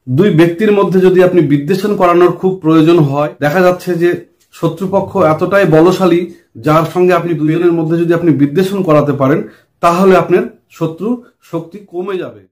দুই ব্যক্তির মধ্যে যদি আপনি বিদ্বেষণ করানোর খুব প্রয়োজন হয়, দেখা যাচ্ছে যে শত্রুপক্ষ এতটাই বলশালী যার সঙ্গে আপনি দুজনের মধ্যে যদি আপনি বিদ্বেষণ করাতে পারেন তাহলে আপনার শত্রু শক্তি কমে যাবে।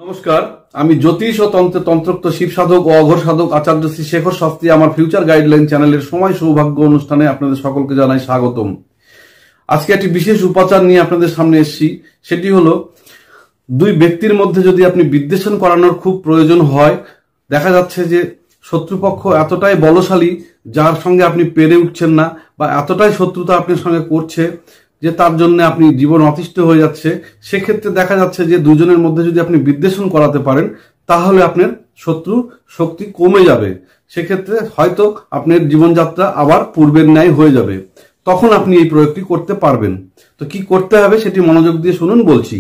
নমস্কার, আমি জ্যোতিষ ও তন্ত্রোক্ত শিব সাধক ও অঘোর সাধক আচার্য শ্রী শেখর শাস্ত্রী আমার ফিউচার গাইডলাইন চ্যানেলের সময় সৌভাগ্য অনুষ্ঠানে আপনাদের সকলকে জানাই স্বাগতম। আজকে একটি বিশেষ উপাচার নিয়ে আপনাদের সামনে এসেছি। সেটি হলো, দুই ব্যক্তির মধ্যে যদি আপনি বিদ্বেষণ করানোর খুব প্রয়োজন হয়, দেখা যাচ্ছে যে শত্রুপক্ষ এতটাই বলশালী যার সঙ্গে আপনি পেরে উঠছেন না বা এতটাই শত্রুতা আপনার সঙ্গে করছে যে তার জন্য আপনি জীবন অতিষ্ঠ হয়ে যাচ্ছে, সেক্ষেত্রে দেখা যাচ্ছে যে দুজনের মধ্যে যদি আপনি বিদ্বেষণ করাতে পারেন তাহলে আপনার শত্রু শক্তি কমে যাবে। সেক্ষেত্রে হয়তো আপনার জীবনযাত্রা আবার পূর্বের ন্যায় হয়ে যাবে। তখন আপনি এই প্রয়োগটি করতে পারবেন। তো কি করতে হবে সেটি মনোযোগ দিয়ে শুনুন বলছি।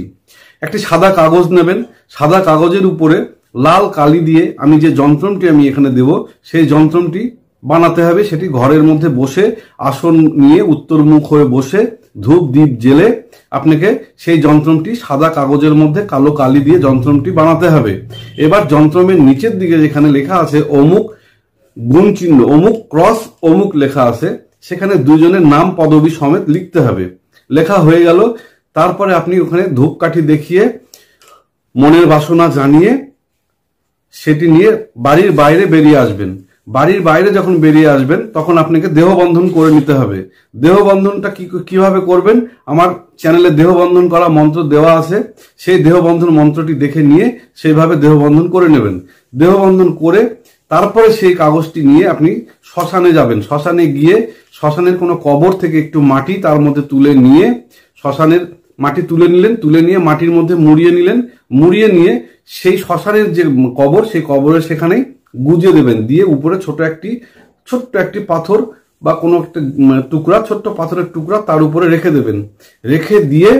একটি সাদা কাগজ নেবেন, সাদা কাগজের উপরে লাল কালি দিয়ে আমি যে যন্ত্রটি আমি এখানে দেব সেই যন্ত্রটি বানাতে হবে। সেটি ঘরের মধ্যে বসে আসন নিয়ে উত্তরমুখ হয়ে বসে ধূপ দ্বীপ জেলে আপনাকে সেই যন্ত্রটি সাদা কাগজের মধ্যে কালো কালি দিয়ে যন্ত্রটি বানাতে হবে। এবার যন্ত্রের নিচের দিকে যেখানে লেখা আছে অমুক গুণ চিহ্ন, অমুক ক্রস অমুক লেখা আছে, সেখানে দুজনের নাম পদবি সমেত লিখতে হবে। লেখা হয়ে গেল, তারপরে আপনি ওখানে ধূপকাঠি দেখিয়ে মনের বাসনা জানিয়ে সেটি নিয়ে বাড়ির বাইরে বেরিয়ে আসবেন। বাড়ির বাইরে যখন বেরিয়ে আসবেন তখন আপনাকে দেহবন্ধন করে নিতে হবে। দেহবন্ধনটা কিভাবে করবেন আমার চ্যানেলে দেহবন্ধন করা মন্ত্র দেওয়া আছে, সেই দেহবন্ধন মন্ত্রটি দেখে নিয়ে সেইভাবে দেহবন্ধন করে নেবেন। দেহবন্ধন করে তারপরে সেই কাগজটি নিয়ে আপনি শ্মশানে যাবেন। শ্মশানে গিয়ে শ্মশানের কোনো কবর থেকে একটু মাটি তার মধ্যে তুলে নিয়ে, শ্মশানের মাটি তুলে নিলেন, তুলে নিয়ে মাটির মধ্যে মুড়িয়ে নিলেন, মুড়িয়ে নিয়ে সেই শ্মশানের যে কবর সেই কবরের সেখানেই গুজে দেবেন। দিয়ে উপরে ছোট্ট একটি পাথর বা কোনো একটা টুকরা, ছোট্ট পাথরের টুকরা তার উপরে রেখে দেবেন। রেখে দিয়ে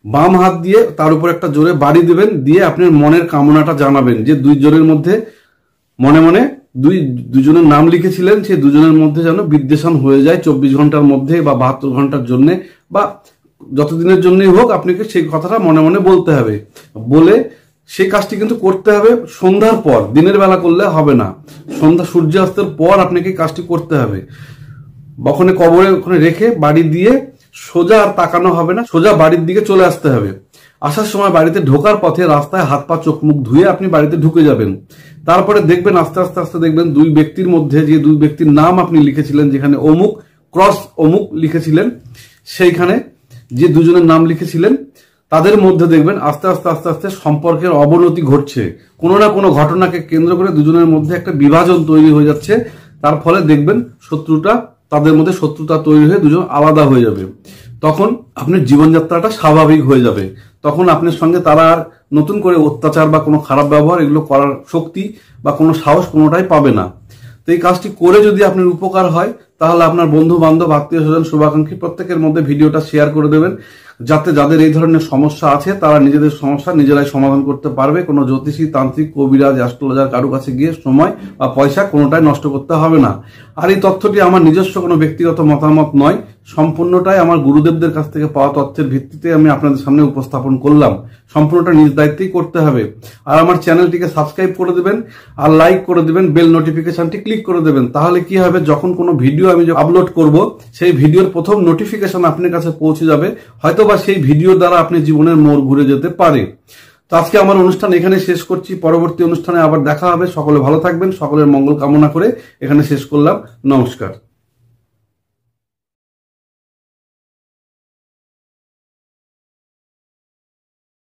বাম হাত দিয়ে তার উপরে একটা জোরে বাড়ি দেবেন। দিয়ে আপনার মনের কামনাটা জানাবেন যে দুইজনের মধ্যে মনে মনে দুজনের নাম লিখেছিলেন সেই দুজনের মধ্যে যেন বিদ্বেষণ হয়ে যায় 24 ঘন্টার মধ্যে বা 72 ঘন্টার জন্য বা যতদিনের জন্যই হোক, আপনাকে সেই কথাটা মনে মনে বলতে হবে। বলে সেই কাজটি কিন্তু করতে হবে সন্ধ্যার পর, দিনের বেলা করলে হবে না। সন্ধ্যা সূর্যাস্তের পর আপনাকে কাজটি করতে হবে। ওখানে কবরে ওখানে রেখে বাড়ি দিয়ে সোজা আর তাকানো হবে না, সোজা বাড়ির দিকে চলে আসতে হবে। আসার সময় বাড়িতে ঢোকার পথে রাস্তায় হাত পা চোখ মুখ ধুয়ে আপনি বাড়িতে ঢুকে যাবেন। তারপরে দেখবেন আস্তে আস্তে দেখবেন দুই ব্যক্তির মধ্যে যে দুই ব্যক্তির নাম আপনি লিখেছিলেন, যেখানে অমুক ক্রস অমুক লিখেছিলেন, সেইখানে যে দুজনের নাম লিখেছিলেন তাদের মধ্যে দেখবেন আস্তে আস্তে সম্পর্কের অবনতি ঘটছে। কোনো না কোনো ঘটনাকে কেন্দ্র করে দুজনের মধ্যে একটা বিভাজন তৈরি হয়ে যাচ্ছে। তার ফলে দেখবেন তাদের মধ্যে শত্রুতা তৈরি হয়ে দুজন আলাদা হয়ে যাবে। তখন আপনার জীবনযাত্রাটা স্বাভাবিক হয়ে যাবে। তখন আপনার সঙ্গে তারা আর নতুন করে অত্যাচার বা কোনো খারাপ ব্যবহার এগুলো করার শক্তি বা কোনো সাহস কোনোটাই পাবে না। তো এই কাজটি করে যদি আপনার উপকার হয় তাহলে আপনার বন্ধু বান্ধব আত্মীয় স্বজন শুভাকাঙ্ক্ষী প্রত্যেকের মধ্যে ভিডিওটা শেয়ার করে দেবেন, যাতে যাদের এই ধরনের সমস্যা আছে তারা নিজেদের সমস্যা নিজেরাই সমাধান করতে পারবে। কোনো জ্যোতিষী, তান্ত্রিক, কবিরাজ, অ্যাস্ট্রোলজার কারো কাছে গিয়ে সময় বা পয়সা কোনোটাই নষ্ট করতে হবে না। আর এই তথ্যটি আমার নিজস্ব কোনো ব্যক্তিগত মতামত নয়, সম্পূর্ণটাই আমার গুরুদেবদের কাছ থেকে পাওয়া তথ্যের ভিত্তিতে আমি আপনাদের সামনে উপস্থাপন করলাম। সম্পূর্ণটা নিজ দায়িত্বেই করতে হবে। আর আমার চ্যানেলটিকে সাবস্ক্রাইব করে দেবেন আর লাইক করে দেবেন, বেল নোটিফিকেশনটি ক্লিক করে দেবেন। তাহলে কি হবে, যখন কোনো ভিডিও আমি আপলোড করব সেই ভিডিওর প্রথম নোটিফিকেশন আপনার কাছে পৌঁছে যাবে। হয়তো বা সেই ভিডিও দ্বারা আপনি জীবনের মোড় ঘুরে যেতে পারে। তো আজকে আমার অনুষ্ঠান এখানে শেষ করছি। পরবর্তী অনুষ্ঠানে আবার দেখা হবে। সকলে ভালো থাকবেন, সকলের মঙ্গল কামনা করে এখানে শেষ করলাম। নমস্কার।